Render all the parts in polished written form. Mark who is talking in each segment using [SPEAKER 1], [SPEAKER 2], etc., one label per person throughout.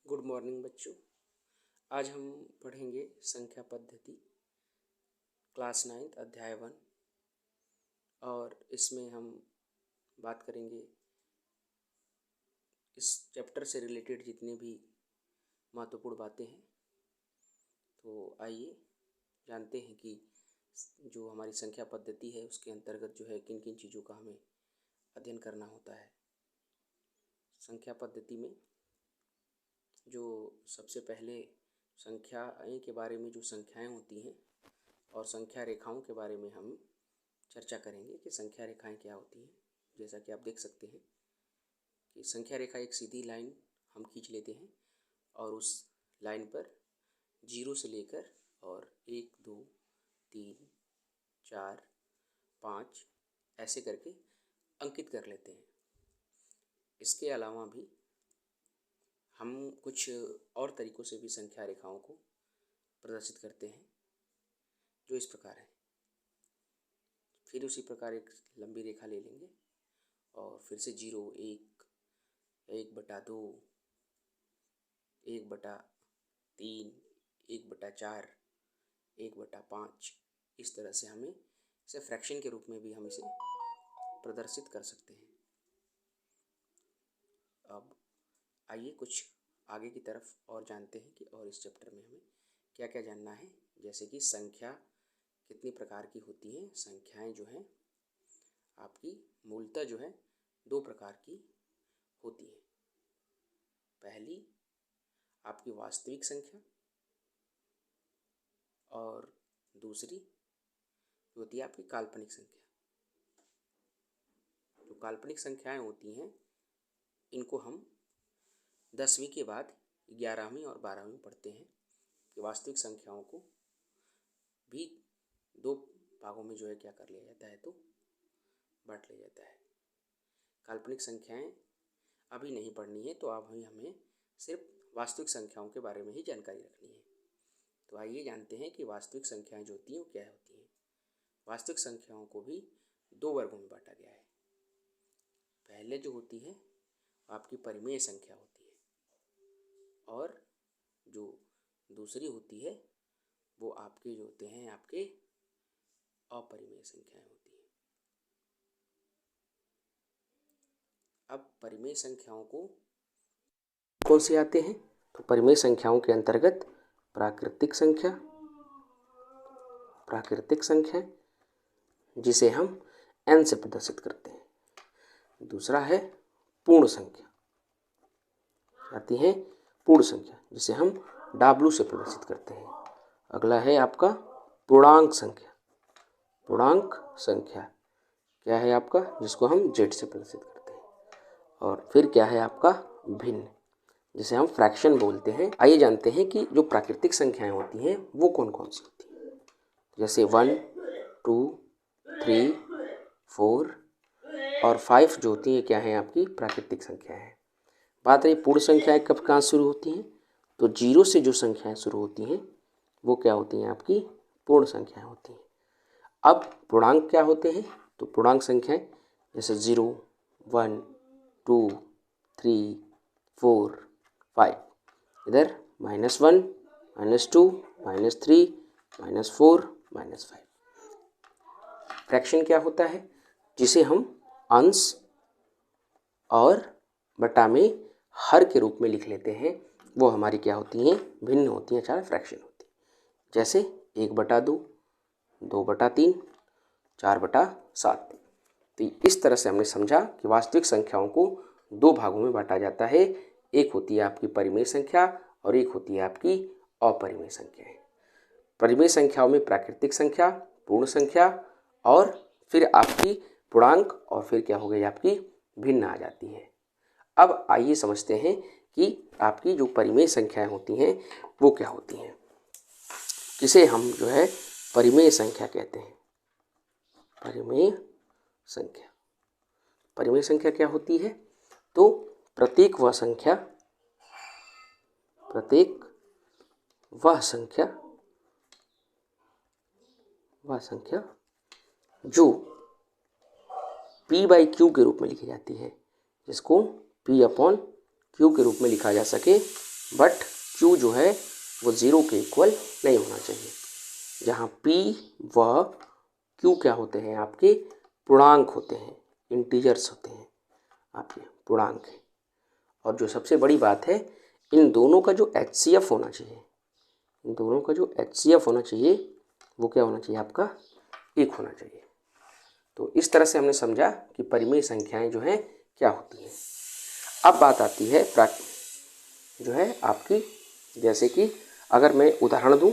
[SPEAKER 1] Good morning बच्चों। आज हम पढ़ेंगे संख्या पद्धति क्लास 9 अध्याय 1 और इसमें हम बात करेंगे इस चैप्टर से रिलेटेड जितनी भी महत्वपूर्ण बातें हैं। तो आइए जानते हैं कि जो हमारी संख्या पद्धति है उसके अंतर्गत जो है किन किन चीज़ों का हमें अध्ययन करना होता है। संख्या पद्धति में जो सबसे पहले संख्याएँ के बारे में जो संख्याएँ होती हैं और संख्या रेखाओं के बारे में हम चर्चा करेंगे कि संख्या रेखाएं क्या होती हैं। जैसा कि आप देख सकते हैं कि संख्या रेखा एक सीधी लाइन हम खींच लेते हैं और उस लाइन पर 0 से लेकर और 1 2 3 4 5 ऐसे करके अंकित कर लेते हैं। इसके अलावा भी हम कुछ और तरीक़ों से भी संख्या रेखाओं को प्रदर्शित करते हैं जो इस प्रकार है। फिर उसी प्रकार एक लंबी रेखा ले लेंगे और फिर से 0 1 1/2 1/3 1/4 1/5 इस तरह से हमें इसे फ्रैक्शन के रूप में भी हम इसे प्रदर्शित कर सकते हैं। अब आइए कुछ आगे की तरफ और जानते हैं कि और इस चैप्टर में हमें क्या क्या जानना है। जैसे कि संख्या कितनी प्रकार की होती हैं। संख्याएं जो हैं आपकी मूलतः जो है 2 प्रकार की होती हैं। पहली आपकी वास्तविक संख्या और दूसरी जो होती है आपकी काल्पनिक संख्या। जो काल्पनिक संख्याएं होती हैं इनको हम 10वीं के बाद 11वीं और 12वीं पढ़ते हैं कि वास्तविक संख्याओं को भी 2 भागों में जो है क्या कर लिया जाता है तो बांट लिया जाता है। काल्पनिक संख्याएं अभी नहीं पढ़नी है तो अब हमें सिर्फ वास्तविक संख्याओं के बारे में ही जानकारी रखनी है। तो आइए जानते हैं कि वास्तविक संख्याएं जो होती हैं वो क्या होती हैं। वास्तविक संख्याओं को भी 2 वर्गों में बांटा गया है। पहले जो होती है आपकी परिमेय संख्या होती है और जो दूसरी होती है वो आपके जो होते हैं आपके अपरिमेय संख्याएं होती हैं। अब परिमेय संख्याओं को कौन से आते हैं तो परिमेय संख्याओं के अंतर्गत प्राकृतिक संख्या जिसे हम n से प्रदर्शित करते हैं। दूसरा है पूर्ण संख्या आती है पूर्ण संख्या जिसे हम W से प्रदर्शित करते हैं। अगला है आपका पूर्णांक संख्या क्या है आपका जिसको हम Z से प्रदर्शित करते हैं। और फिर क्या है आपका भिन्न जिसे हम फ्रैक्शन बोलते हैं। आइए जानते हैं कि जो प्राकृतिक संख्याएं होती हैं वो कौन कौन सी होती हैं। जैसे 1 2 3 4 और 5 जो होती हैं क्या है आपकी प्राकृतिक संख्या है। बात रही पूर्ण संख्याएं कब कहाँ शुरू होती हैं तो 0 से जो संख्याएं शुरू होती हैं वो क्या होती हैं आपकी पूर्ण संख्याएं होती हैं। अब पूर्णांक क्या होते हैं तो पूर्णांक संख्याएं जैसे 0 1 2 3 4 5 इधर -1 -2 -3 -4 -5। फ्रैक्शन क्या होता है जिसे हम अंश और बटा में हर के रूप में लिख लेते हैं। वो हमारी क्या होती हैं भिन्न होती हैं चाहे फ्रैक्शन होती है। जैसे 1/2 2/3 4/7। तो इस तरह से हमने समझा कि वास्तविक संख्याओं को 2 भागों में बांटा जाता है। एक होती है आपकी परिमेय संख्या और एक होती है आपकी अपरिमेय संख्या। परिमेय संख्याओं में प्राकृतिक संख्या पूर्ण संख्या और फिर आपकी पूर्णांक और फिर क्या हो गई आपकी भिन्न आ जाती है। अब आइए समझते हैं कि आपकी जो परिमेय संख्याएं होती हैं वो क्या होती हैं। किसे हम जो है परिमेय संख्या कहते हैं। परिमेय संख्या क्या होती है तो प्रत्येक वह संख्या जो P/Q के रूप में लिखी जाती है जिसको P/Q के रूप में लिखा जा सके बट Q जो है वो 0 के इक्वल नहीं होना चाहिए। जहाँ P व Q क्या होते हैं, आपके पूर्णांक होते हैं, इंटीजर्स होते हैं, आपके पूर्णांक है। और जो सबसे बड़ी बात है, इन दोनों का जो HCF होना चाहिए, इन दोनों का जो HCF होना चाहिए वो क्या होना चाहिए, आपका 1 होना चाहिए। तो इस तरह से हमने समझा कि परिमेय संख्याएं जो हैं क्या होती हैं। अब बात आती है जो है आपकी, जैसे कि अगर मैं उदाहरण दूं,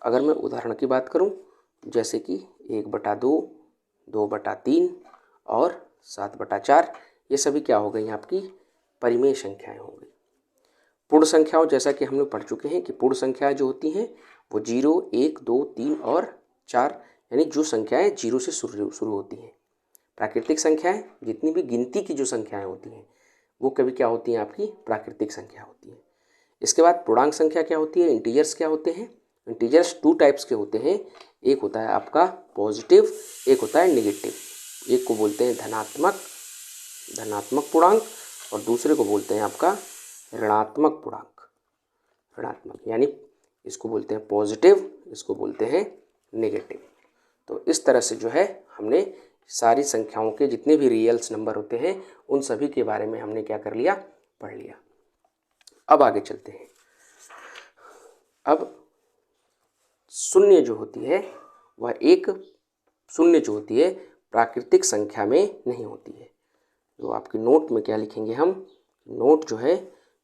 [SPEAKER 1] अगर मैं उदाहरण की बात करूं, जैसे कि 1/2, 2/3 और 7/4, ये सभी क्या हो गई आपकी परिमेय संख्याएं हो गई। पूर्ण संख्याओं, जैसा कि हम लोग पढ़ चुके हैं कि पूर्ण संख्याएं जो होती हैं वो 0, 1, 2, 3 और 4, यानी जो संख्याएं 0 से शुरू होती हैं। प्राकृतिक संख्याएं, जितनी भी गिनती की जो संख्याएं होती हैं वो कभी क्या होती हैं, आपकी प्राकृतिक संख्या होती है। इसके बाद पूर्णांक संख्या क्या होती है, इंटीजर्स क्या होते हैं। इंटीजर्स 2 टाइप्स के होते हैं, एक होता है आपका पॉजिटिव, एक होता है नेगेटिव। एक को बोलते हैं धनात्मक पूर्णांक और दूसरे को बोलते हैं आपका ऋणात्मक पूर्णांक, ऋणात्मक, यानी इसको बोलते हैं पॉजिटिव, इसको बोलते हैं नेगेटिव। तो इस तरह से जो है हमने सारी संख्याओं के जितने भी रियल्स नंबर होते हैं उन सभी के बारे में हमने क्या कर लिया, पढ़ लिया। अब आगे चलते हैं। अब शून्य जो होती है वह एक शून्य जो होती है प्राकृतिक संख्या में नहीं होती है। जो आपकी नोट में क्या लिखेंगे हम, नोट जो है,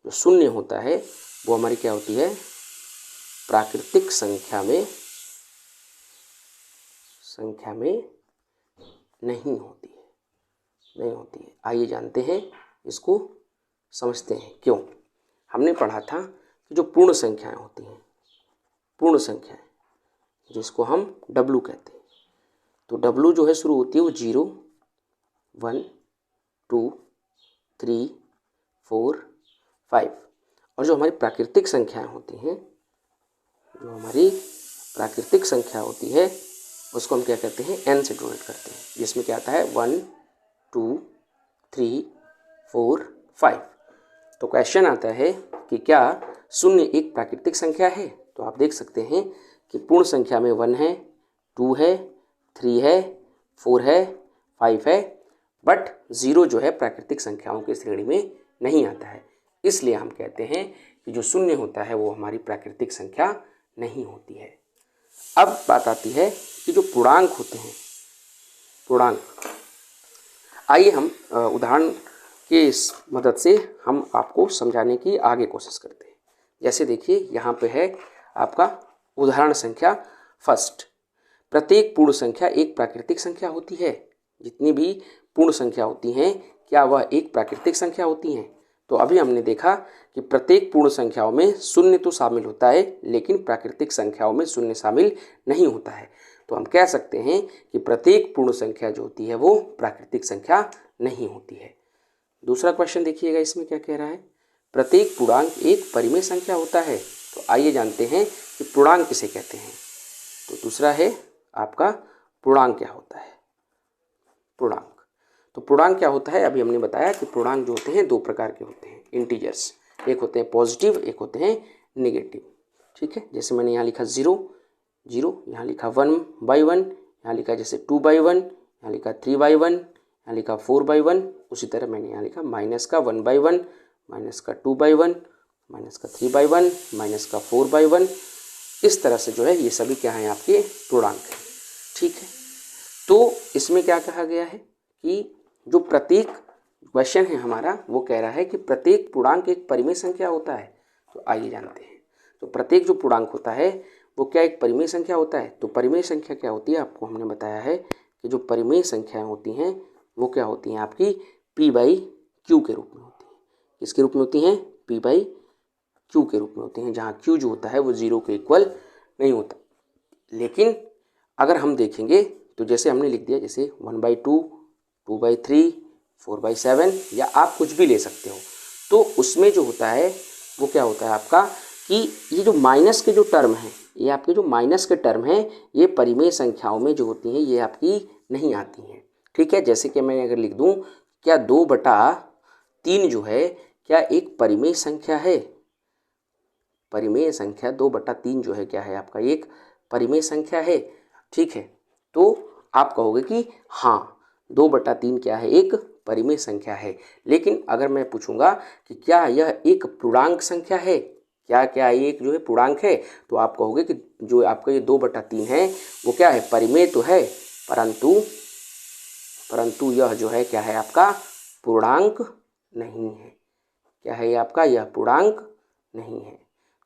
[SPEAKER 1] जो शून्य होता है वो हमारी क्या होती है, प्राकृतिक संख्या में नहीं होती है, नहीं होती है। आइए जानते हैं, इसको समझते हैं क्यों। हमने पढ़ा था कि जो पूर्ण संख्याएं होती हैं, पूर्ण संख्याएं जिसको हम W कहते हैं, तो W जो है शुरू होती है वो 0, 1, 2, 3, 4, 5। और जो हमारी प्राकृतिक संख्याएं होती हैं, जो हमारी प्राकृतिक संख्या होती है उसको हम क्या कहते हैं, n से डिनोट करते हैं, जिसमें क्या आता है 1, 2, 3, 4, 5। तो क्वेश्चन आता है कि क्या शून्य एक प्राकृतिक संख्या है। तो आप देख सकते हैं कि पूर्ण संख्या में 1 है, 2 है, 3 है, 4 है, 5 है, बट 0 जो है प्राकृतिक संख्याओं की श्रेणी में नहीं आता है। इसलिए हम कहते हैं कि जो शून्य होता है वो हमारी प्राकृतिक संख्या नहीं होती है। अब बात आती है कि जो पूर्णांक होते हैं, पूर्णांक, आइए हम उदाहरण के इस मदद से हम आपको समझाने की आगे कोशिश करते हैं। जैसे देखिए यहाँ पे है आपका उदाहरण संख्या फर्स्ट। प्रत्येक पूर्ण संख्या एक प्राकृतिक संख्या होती है। जितनी भी पूर्ण संख्या होती हैं क्या वह एक प्राकृतिक संख्या होती हैं। तो अभी हमने देखा कि प्रत्येक पूर्ण संख्याओं में शून्य तो शामिल होता है, लेकिन प्राकृतिक संख्याओं में शून्य शामिल नहीं होता है। तो हम कह सकते हैं कि प्रत्येक पूर्ण संख्या जो होती है वो प्राकृतिक संख्या नहीं होती है। दूसरा क्वेश्चन देखिएगा, इसमें क्या कह रहा है, प्रत्येक पूर्णांक एक परिमेय संख्या होता है। तो आइए जानते हैं कि पूर्णांक किसे कहते हैं। तो दूसरा है आपका पूर्णांक क्या होता है, पूर्णांक। तो पूर्णांक क्या होता है, अभी हमने बताया कि पूर्णांक जो होते हैं 2 प्रकार के होते हैं, इंटीजर्स, एक होते हैं पॉजिटिव, एक होते हैं नेगेटिव। ठीक है, जैसे मैंने यहाँ लिखा 0, 0, यहाँ लिखा 1/1, यहाँ लिखा जैसे 2/1, यहाँ लिखा 3/1, यहाँ लिखा 4/1। उसी तरह मैंने यहाँ लिखा माइनस का 1/1, माइनस का 2/1, माइनस का 3/1, माइनस का 4/1। इस तरह से जो है ये सभी क्या हैं, आपके पूर्णांक हैं। ठीक है, तो इसमें क्या कहा गया है कि जो प्रत्येक क्वेश्चन है हमारा वो कह रहा है कि प्रत्येक पूर्णांक एक परिमेय संख्या होता है। तो आइए जानते हैं, तो प्रत्येक जो पूर्णांक होता है वो क्या एक परिमेय संख्या होता है। तो परिमेय संख्या क्या होती है, आपको हमने बताया है कि जो परिमेय संख्याएं होती हैं वो क्या होती हैं, आपकी P/Q के रूप में होती हैं। किसके रूप में होती हैं, P/Q के रूप में होती हैं, जहाँ Q जो होता है वो 0 के इक्वल नहीं होता। लेकिन अगर हम देखेंगे तो जैसे हमने लिख दिया, जैसे 1/2, 2/3, 4/7, या आप कुछ भी ले सकते हो, तो उसमें जो होता है वो क्या होता है आपका कि ये जो माइनस के जो टर्म हैं, ये आपके जो माइनस के टर्म हैं ये परिमेय संख्याओं में जो होती हैं ये आपकी नहीं आती हैं। ठीक है, जैसे कि मैं अगर लिख दूं क्या 2/3 जो है क्या एक परिमेय संख्या है? परिमेय संख्या 2/3 जो है क्या है आपका एक परिमेय संख्या है। ठीक है, तो आप कहोगे कि हाँ 2/3 क्या है एक परिमेय संख्या है। लेकिन अगर मैं पूछूंगा कि क्या यह एक पूर्णांक संख्या है, क्या क्या एक जो है पूर्णांक है, तो आप कहोगे कि जो आपका ये 2/3 है वो क्या है परिमेय तो है, परंतु यह जो है क्या है आपका पूर्णांक नहीं है। क्या है आपका यह पूर्णांक नहीं है।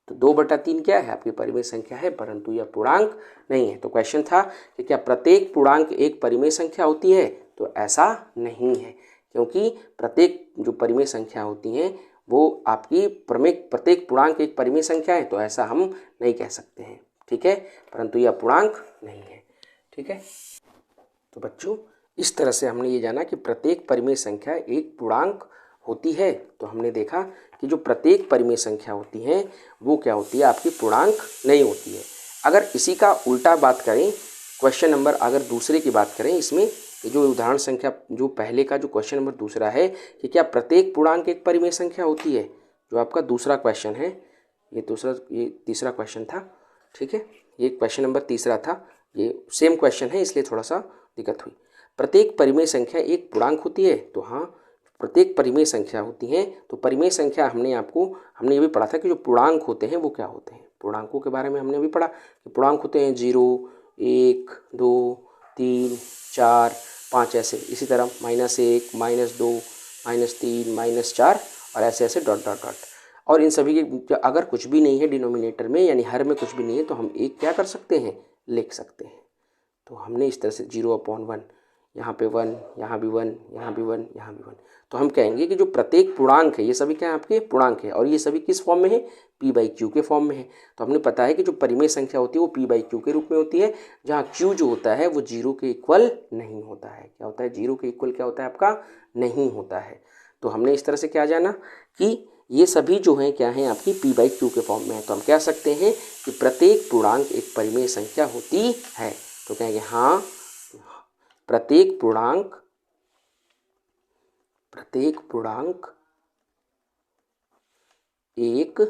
[SPEAKER 1] तो 2/3 क्या है आपकी परिमेय संख्या है, परंतु यह पूर्णांक नहीं है। तो क्वेश्चन था कि क्या प्रत्येक पूर्णांक एक परिमेय संख्या होती है, तो ऐसा नहीं है, क्योंकि प्रत्येक जो परिमेय संख्या होती हैं वो आपकी प्रत्येक पूर्णांक एक परिमेय संख्या है, तो ऐसा हम नहीं कह सकते हैं। ठीक है, परंतु यह पूर्णांक नहीं है। ठीक है, तो बच्चों इस तरह से हमने ये जाना कि प्रत्येक परिमेय संख्या एक पूर्णांक होती है। तो हमने देखा कि जो प्रत्येक परिमेय संख्या होती है वो क्या होती है आपकी पूर्णांक नहीं होती है। अगर इसी का उल्टा बात करें, क्वेश्चन नंबर अगर दूसरे की बात करें, इसमें जो उदाहरण संख्या जो पहले का जो क्वेश्चन नंबर दूसरा है कि क्या प्रत्येक पूर्णांक एक परिमेय संख्या होती है, जो आपका दूसरा क्वेश्चन है, ये तीसरा क्वेश्चन था। ठीक है, ये क्वेश्चन नंबर तीसरा था, ये सेम क्वेश्चन है इसलिए थोड़ा सा दिक्कत हुई। प्रत्येक परिमेय संख्या एक पूर्णांक होती है, तो हाँ प्रत्येक परिमेय संख्या होती है। तो परिमेय संख्या हमने ये भी पढ़ा था कि जो पूर्णांक होते हैं वो क्या होते हैं। पूर्णांकों के बारे में हमने भी पढ़ा कि पूर्णांक होते हैं 0, 1, 2, 3, 4, 5 ऐसे, इसी तरह -1, -2, -3, -4 और ऐसे ऐसे डॉट डॉट डॉट। और इन सभी के अगर कुछ भी नहीं है डिनोमिनेटर में, यानी हर में कुछ भी नहीं है, तो हम एक क्या कर सकते हैं लिख सकते हैं। तो हमने इस तरह से 0/1, यहाँ पे 1, यहाँ भी 1, यहाँ भी 1, यहाँ भी 1, तो हम कहेंगे कि जो प्रत्येक पूर्णांक है ये सभी क्या आपके पूर्णांक है, और ये सभी किस फॉर्म में है p/q के फॉर्म में है। तो हमने पता है कि जो परिमेय संख्या होती है वो p/q के रूप में होती है, जहाँ q जो होता है वो 0 के इक्वल नहीं होता है। क्या होता है 0 के इक्वल क्या होता है आपका नहीं होता है। तो हमने इस तरह से क्या जाना कि ये सभी जो हैं क्या हैं आपकी p/q के फॉर्म में है। तो हम कह सकते हैं कि प्रत्येक पूर्णांक एक परिमेय संख्या होती है। तो कहेंगे हाँ प्रत्येक पूर्णांक एक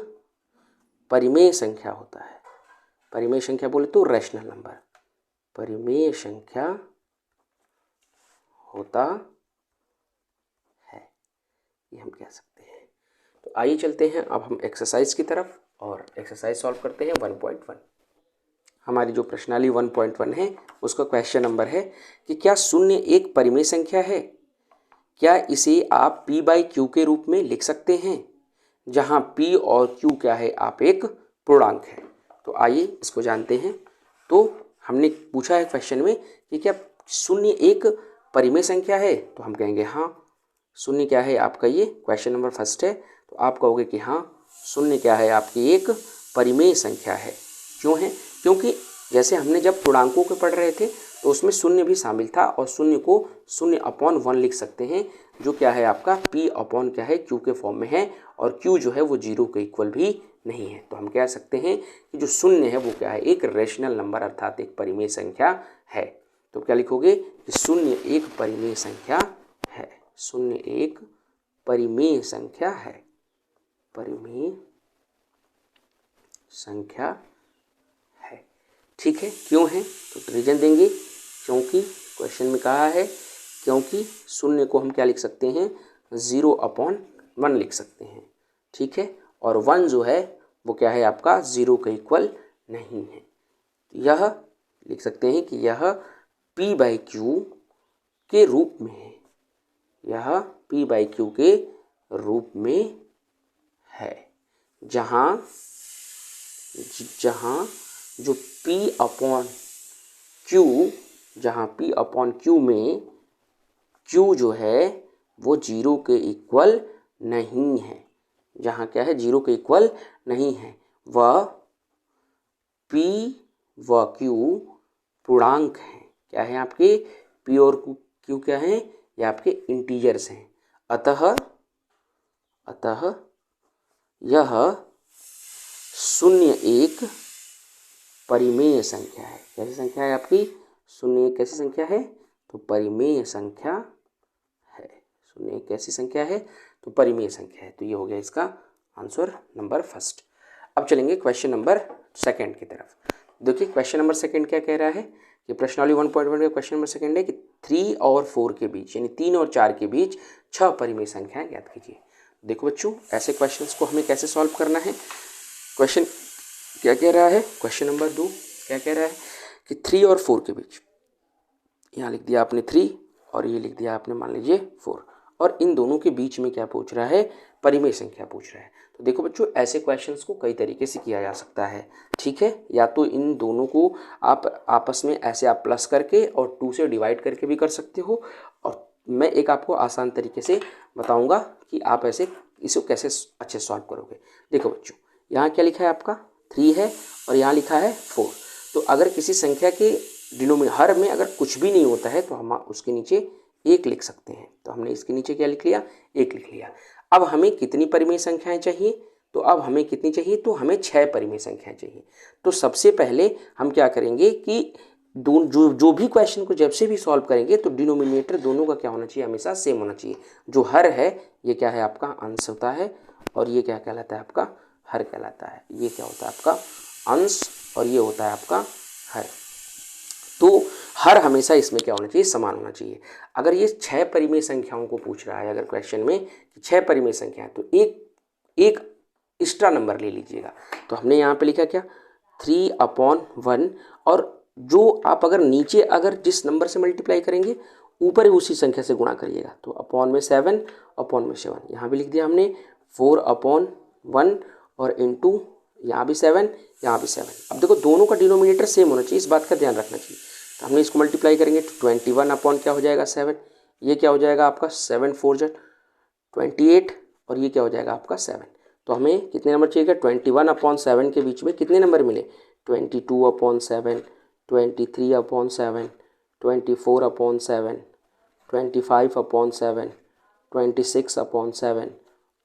[SPEAKER 1] परिमेय संख्या होता है। परिमेय संख्या बोले तो रैशनल नंबर, परिमेय संख्या होता है, ये हम कह सकते हैं। तो आइए चलते हैं अब हम एक्सरसाइज की तरफ और एक्सरसाइज सॉल्व करते हैं 1.1। हमारी जो प्रश्नावली 1.1 है उसका क्वेश्चन नंबर है कि क्या शून्य एक परिमेय संख्या है, क्या इसे आप p/q के रूप में लिख सकते हैं, जहां p और q क्या है आप एक पूर्णांक है। तो आइए इसको जानते हैं। तो हमने पूछा है क्वेश्चन में कि क्या शून्य एक परिमेय संख्या है, तो हम कहेंगे हाँ शून्य क्या है आपका ये क्वेश्चन नंबर फर्स्ट है। तो आप कहोगे कि हाँ शून्य क्या है आपकी एक परिमेय संख्या है। क्यों है, क्योंकि जैसे हमने जब पूर्णांकों के पढ़ रहे थे तो उसमें शून्य भी शामिल था, और शून्य को 0/1 लिख सकते हैं, जो क्या है आपका p/ क्या है q के फॉर्म में है, और q जो है वो 0 के इक्वल भी नहीं है। तो हम कह सकते हैं कि जो शून्य है वो क्या है एक रेशनल नंबर अर्थात एक परिमेय संख्या है। तो क्या लिखोगे कि शून्य एक परिमेय संख्या है, शून्य एक परिमेय संख्या है, परिमेय संख्या है। ठीक है, क्यों है तो रीजन देंगे, क्योंकि क्वेश्चन में कहा है क्योंकि शून्य को हम क्या लिख सकते हैं 0/1 लिख सकते हैं। ठीक है, और 1 जो है वो क्या है आपका 0 के इक्वल नहीं है। यह लिख सकते हैं कि यह p/q के रूप में है, यह p/q के रूप में है, जहाँ जो p/q में q जो है वो 0 के इक्वल नहीं है, जहाँ क्या है 0 के इक्वल नहीं है, वह p व q पूर्णांक हैं। क्या है आपके p और q क्या है, ये आपके इंटीजर्स हैं। अतः यह शून्य एक परिमेय संख्या है। कैसी संख्या है आपकी शून्य एक कैसी संख्या है, तो परिमेय संख्या है। शून्य एक कैसी संख्या है, तो परिमेय संख्या है। तो ये हो गया इसका आंसर नंबर फर्स्ट। अब चलेंगे क्वेश्चन नंबर सेकंड की तरफ। देखिए क्वेश्चन नंबर सेकंड क्या कह रहा है कि प्रश्नावली 1.1 का क्वेश्चन नंबर सेकंड है कि 3 और 4 के बीच यानी 3 और 4 के बीच 6 परिमेय संख्याएं ज्ञात कीजिए। देखो बच्चों, ऐसे क्वेश्चंस को हमें कैसे सॉल्व करना है। क्वेश्चन क्या कह रहा है, क्वेश्चन नंबर 2 क्या कह रहा है कि 3 और 4 के बीच, यहाँ लिख दिया आपने 3 और ये लिख दिया आपने मान लीजिए 4, और इन दोनों के बीच में क्या पूछ रहा है, परिमेय संख्या पूछ रहा है। तो देखो बच्चों, ऐसे क्वेश्चंस को कई तरीके से किया जा सकता है, ठीक है। या तो इन दोनों को आप आपस में ऐसे आप प्लस करके और 2 से डिवाइड करके भी कर सकते हो, और मैं एक आपको आसान तरीके से बताऊंगा कि आप ऐसे इसको कैसे अच्छे सॉल्व करोगे। देखो बच्चों, यहाँ क्या लिखा है आपका 3 है और यहाँ लिखा है 4। तो अगर किसी संख्या के हर में अगर कुछ भी नहीं होता है तो हम उसके नीचे 1 लिख सकते हैं। तो हमने इसके नीचे क्या लिख लिया, 1 लिख लिया। अब हमें कितनी परिमेय संख्याएं चाहिए, तो अब हमें कितनी चाहिए, तो हमें 6 परिमेय संख्याएं चाहिए। तो सबसे पहले हम क्या करेंगे कि जो भी क्वेश्चन को जब से भी सॉल्व करेंगे तो डिनोमिनेटर दोनों का क्या होना चाहिए, हमेशा सेम होना चाहिए। जो हर है ये क्या है, आपका अंश होता है, और ये क्या कहलाता है, आपका हर कहलाता है। ये क्या होता है, आपका अंश, और ये होता है आपका हर। तो हर हमेशा इसमें क्या होना चाहिए, समान होना चाहिए। अगर ये 6 परिमेय संख्याओं को पूछ रहा है अगर क्वेश्चन में कि 6 परिमेय संख्या, तो एक एक्स्ट्रा नंबर ले लीजिएगा। तो हमने यहाँ पे लिखा क्या, 3/1, और जो आप अगर नीचे अगर जिस नंबर से मल्टीप्लाई करेंगे ऊपर उसी संख्या से गुणा करिएगा। तो अपॉन में 7, अपॉन में 7, यहाँ भी लिख दिया हमने 4/1, और इंटू यहाँ भी 7, यहाँ भी 7। अब देखो दोनों का डिनोमिनेटर सेम होना चाहिए, इस बात का ध्यान रखना चाहिए। तो हमने इसको मल्टीप्लाई करेंगे तो 21 अपॉन क्या हो जाएगा 7, ये क्या हो जाएगा आपका 7 4 28, और ये क्या हो जाएगा आपका 7। तो हमें कितने नंबर चाहिए, 21/7 के बीच में कितने नंबर मिले, 22/7, 23/7, 24/7, 25/7, 26/7,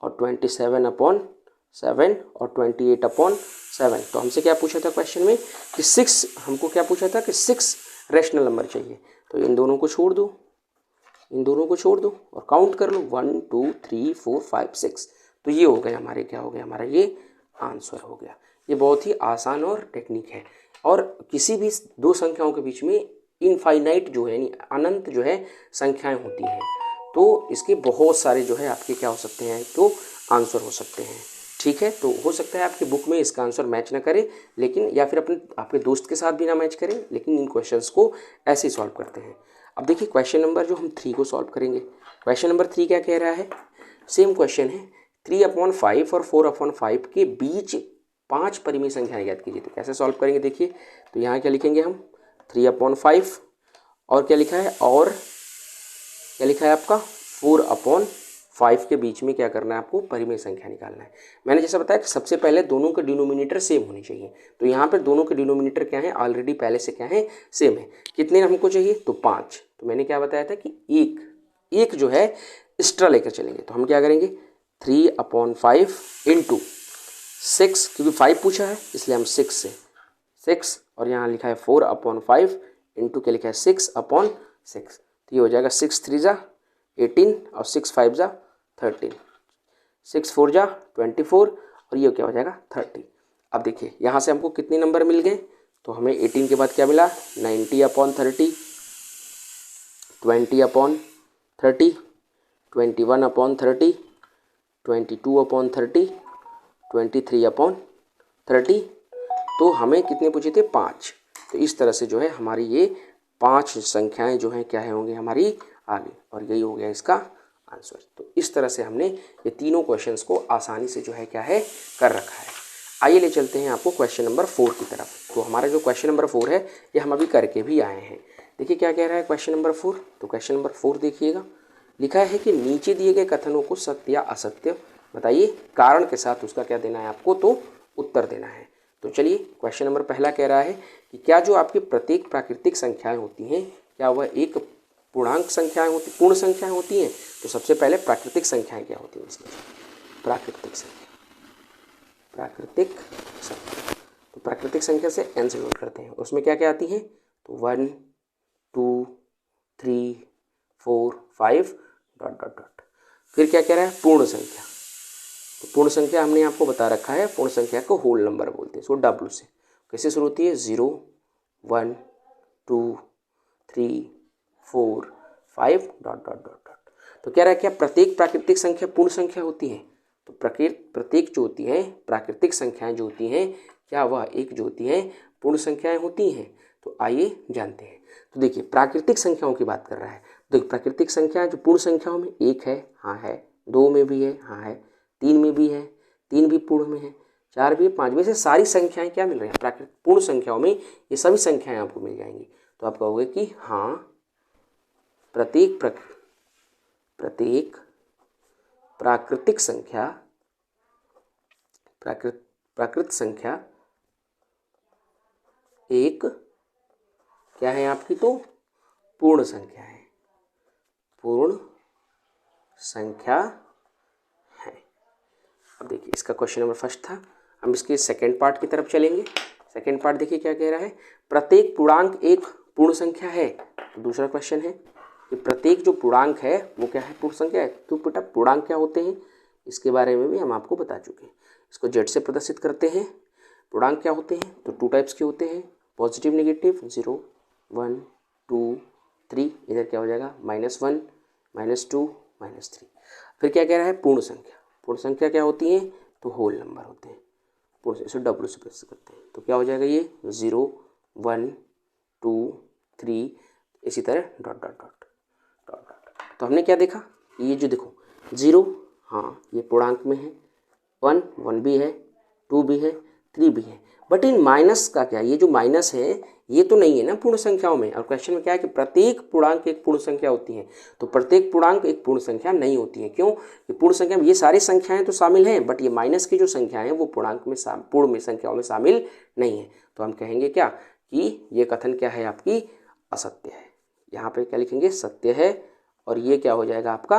[SPEAKER 1] और 27/7 और 28/7। तो हमसे क्या पूछा था क्वेश्चन में कि 6, हमको क्या पूछा था कि 6 रैशनल नंबर चाहिए। तो इन दोनों को छोड़ दो, इन दोनों को छोड़ दो और काउंट कर लो 1 2 3 4 5 6। तो ये हो गया हमारे, क्या हो गया हमारा, ये आंसर हो गया। ये बहुत ही आसान और टेक्निक है, और किसी भी दो संख्याओं के बीच में इनफाइनाइट जो है यानी अनंत जो है संख्याएं होती हैं, तो इसके बहुत सारे जो है आपके क्या हो सकते हैं, तो आंसर हो सकते हैं, ठीक है। तो हो सकता है आपकी बुक में इसका आंसर मैच ना करे, लेकिन या फिर आपके दोस्त के साथ भी ना मैच करें, लेकिन इन क्वेश्चंस को ऐसे ही सॉल्व करते हैं। अब देखिए क्वेश्चन नंबर जो हम 3 को सॉल्व करेंगे, क्वेश्चन नंबर 3 क्या कह रहा है, सेम क्वेश्चन है, 3/5 और 4/5 के बीच 5 परिमेय संख्याएं ज्ञात कीजिए। तो कैसे सॉल्व करेंगे, देखिए तो यहाँ क्या लिखेंगे हम 3/5, और क्या लिखा है, और क्या लिखा है आपका 4/5 के बीच में क्या करना है, आपको परिमेय संख्या निकालना है। मैंने जैसा बताया कि सबसे पहले दोनों के डिनोमिनेटर सेम होने चाहिए। तो यहाँ पर दोनों के डिनोमिनेटर क्या है, ऑलरेडी पहले से क्या है, सेम है। कितने हमको चाहिए, तो 5। तो मैंने क्या बताया था कि एक जो है एक्स्ट्रा लेकर चलेंगे। तो हम क्या करेंगे 3/5 इंटू 6, क्योंकि 5 पूछा है इसलिए हम 6 से 6, और यहाँ लिखा है 4/5 इंटू क्या लिखा है 6/6। तो ये हो जाएगा 6 3 जा 18 और 6 5 जा 13, 6 4 जा 24, और ये क्या हो जाएगा 30। अब देखिए यहाँ से हमको कितने नंबर मिल गए, तो हमें 18 के बाद क्या मिला 90/30, 20/30, 21/30, 22/30, 23/30। तो हमें कितने पूछे थे 5। तो इस तरह से जो है हमारी ये 5 संख्याएं जो हैं क्या है होंगी हमारी आगे, और यही हो गया इसका आंसर। तो इस तरह से हमने ये तीनों क्वेश्चंस को आसानी से जो है क्या है कर रखा है। आइए ले चलते हैं आपको क्वेश्चन नंबर 4 की तरफ। तो हमारा जो क्वेश्चन नंबर 4 है ये हम अभी करके भी आए हैं। देखिए क्या कह रहा है क्वेश्चन नंबर 4। तो क्वेश्चन नंबर 4 देखिएगा, लिखा है कि नीचे दिए गए कथनों को सत्य या असत्य बताइए, कारण के साथ उसका क्या देना है आपको, तो उत्तर देना है। तो चलिए क्वेश्चन नंबर पहला कह रहा है कि क्या जो आपकी प्रत्येक प्राकृतिक संख्याएं होती हैं क्या वह एक पूर्ण संख्याएं होती हैं। तो सबसे पहले प्राकृतिक संख्याएं क्या होती हैं, इसमें प्राकृतिक संख्या। तो प्राकृतिक संख्या से n से नोट करते हैं, उसमें क्या क्या आती हैं, तो 1 2 3 4 5 ... फिर क्या कह रहा है, पूर्ण संख्या। तो पूर्ण संख्या हमने आपको बता रखा है, पूर्ण संख्या को होल नंबर बोलते हैं, इसको डब्ल्यू से। कैसे शुरू होती है, 0 1 2 3 4 5 डॉट डॉट डॉट डॉट। तो कह रहा है क्या प्रत्येक प्राकृतिक संख्या पूर्ण संख्या होती है। तो प्रत्येक जो होती है प्राकृतिक संख्याएं जो होती हैं, क्या वह एक जो होती हैं पूर्ण संख्याएं होती हैं। तो आइए जानते हैं। तो देखिए प्राकृतिक संख्याओं की बात कर रहा है। देखिए प्राकृतिक संख्या जो पूर्ण संख्याओं में एक है, हाँ है, 2 में भी है, हाँ है, 3 में भी है, 3 भी पूर्ण में है, 4 भी, 5 में से सारी संख्याएं क्या मिल रही हैं प्राकृतिक पूर्ण संख्याओं में, ये सभी संख्याएं आपको मिल जाएंगी। तो आप कहोगे कि हाँ प्रत्येक प्राकृतिक संख्या प्राकृत संख्या एक क्या है आपकी, तो पूर्ण संख्या है, पूर्ण संख्या है। अब देखिए इसका क्वेश्चन नंबर फर्स्ट था, हम इसके सेकंड पार्ट की तरफ चलेंगे। सेकंड पार्ट देखिए क्या कह रहा है, प्रत्येक पूर्णांक एक पूर्ण संख्या है। तो दूसरा क्वेश्चन है कि प्रत्येक जो पूर्णांक है वो क्या है, पूर्ण संख्या है। तो बेटा पूर्णांक क्या होते हैं इसके बारे में भी हम आपको बता चुके हैं। इसको जेड से प्रदर्शित करते हैं। पूर्णांक क्या होते हैं, तो 2 टाइप्स के होते हैं, पॉजिटिव नेगेटिव, 0 1 2 3, इधर क्या हो जाएगा -1 -2 -3। फिर क्या कह रहा है, पूर्ण संख्या। पूर्ण संख्या क्या होती है, तो होल नंबर होते हैं, पूर्ण, इसे डब्ल्यू से प्रदर्शित करते हैं। तो क्या हो जाएगा ये 0 1 2 3, इसी तरह dot dot dot dot dot. तो हमने क्या देखा, ये जो देखो 0, हाँ ये पूर्णांक में है, 1 भी है, 2 भी है, 3 भी है, बट इन माइनस का क्या, ये जो माइनस है ये तो नहीं है ना पूर्ण संख्याओं में। और क्वेश्चन में क्या है कि प्रत्येक पूर्णांक एक पूर्ण संख्या होती है। तो प्रत्येक पूर्णांक एक पूर्ण संख्या नहीं होती है। क्यों, कि पूर्ण संख्या में ये सारी संख्याएं तो शामिल हैं, बट ये माइनस की जो संख्याएं हैं वो पूर्णांक में पूर्ण में संख्याओं में शामिल नहीं है। तो हम कहेंगे क्या कि ये कथन क्या है आपकी असत्य है। यहाँ पे क्या लिखेंगे, सत्य है, और ये क्या हो जाएगा आपका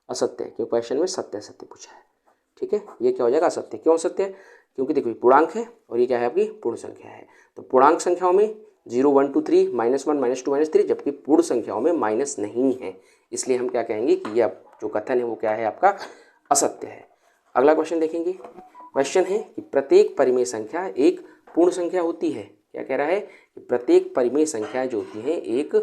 [SPEAKER 1] असत्य है, क्योंकि क्वेश्चन में सत्य सत्य पूछा है। ठीक है, ये क्या हो जाएगा असत्य। क्यों असत्य है, क्योंकि देखो पूर्णांक है और ये क्या है आपकी पूर्ण संख्या है। तो पूर्णांक संख्याओं में 0 1 2 3 -1 -2 -3, जबकि पूर्ण संख्याओं में माइनस नहीं है, इसलिए हम क्या कहेंगे कि यह जो कथन है वो क्या है आपका असत्य है। अगला क्वेश्चन देखेंगे। क्वेश्चन है कि प्रत्येक परिमेय संख्या एक पूर्ण संख्या होती है। क्या कह रहा है कि प्रत्येक परिमेय संख्या जो होती है एक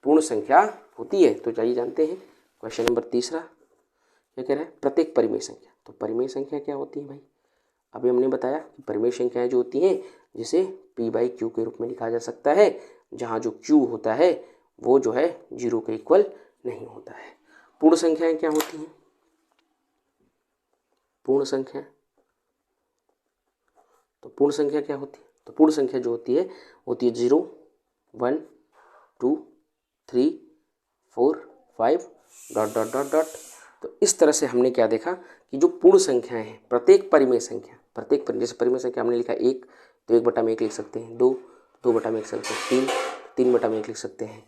[SPEAKER 1] पूर्ण संख्या होती है। तो चाहिए जानते हैं क्वेश्चन नंबर तीसरा क्या कह रहा है, प्रत्येक परिमेय संख्या। तो परिमेय संख्या क्या होती है भाई, अभी हमने बताया कि परिमेय संख्याएं जो होती हैं जिसे p/q के रूप में लिखा जा सकता है, जहाँ जो q होता है वो जो है 0 के इक्वल नहीं होता है। पूर्ण संख्याएं क्या होती हैं, पूर्ण संख्या, तो पूर्ण संख्या क्या होती है, तो पूर्ण संख्या जो होती है 0 1 2 3 4 5 डॉट डॉट डॉट डॉट। तो इस तरह से हमने क्या देखा कि जो पूर्ण संख्याएं हैं प्रत्येक परिमेय संख्या, जैसे परिमेय संख्या हमने लिखा 1, तो 1/1 लिख सकते हैं, 2 2/1 लिख सकते हैं, 3 3/1 लिख सकते हैं।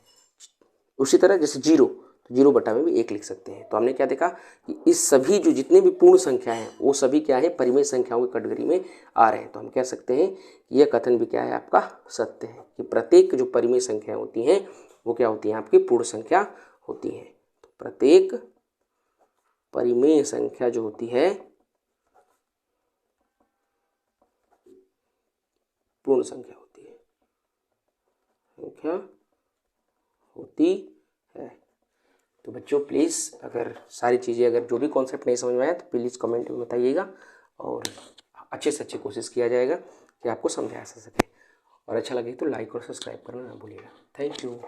[SPEAKER 1] उसी तरह जैसे 0, तो 0/में भी 1 लिख सकते हैं। तो हमने क्या देखा कि इस सभी जो जितने भी पूर्ण संख्या हैं वो सभी क्या है परिमेय संख्याओं की कैटेगरी में आ रहे हैं। तो हम कह सकते हैं कि यह कथन भी क्या है आपका सत्य है कि प्रत्येक जो परिमेय संख्याएं होती हैं वो क्या होती हैं आपकी पूर्ण संख्या होती हैं। तो प्रत्येक परिमेय संख्या जो होती है पूर्ण संख्या होती है, संख्या होती है। तो बच्चों प्लीज़ अगर सारी चीज़ें अगर जो भी कॉन्सेप्ट नहीं समझ में आया तो प्लीज़ कमेंट में बताइएगा, और अच्छे से अच्छी कोशिश किया जाएगा कि आपको समझाया जा सके। और अच्छा लगे तो लाइक और सब्सक्राइब करना ना भूलिएगा। Thank you.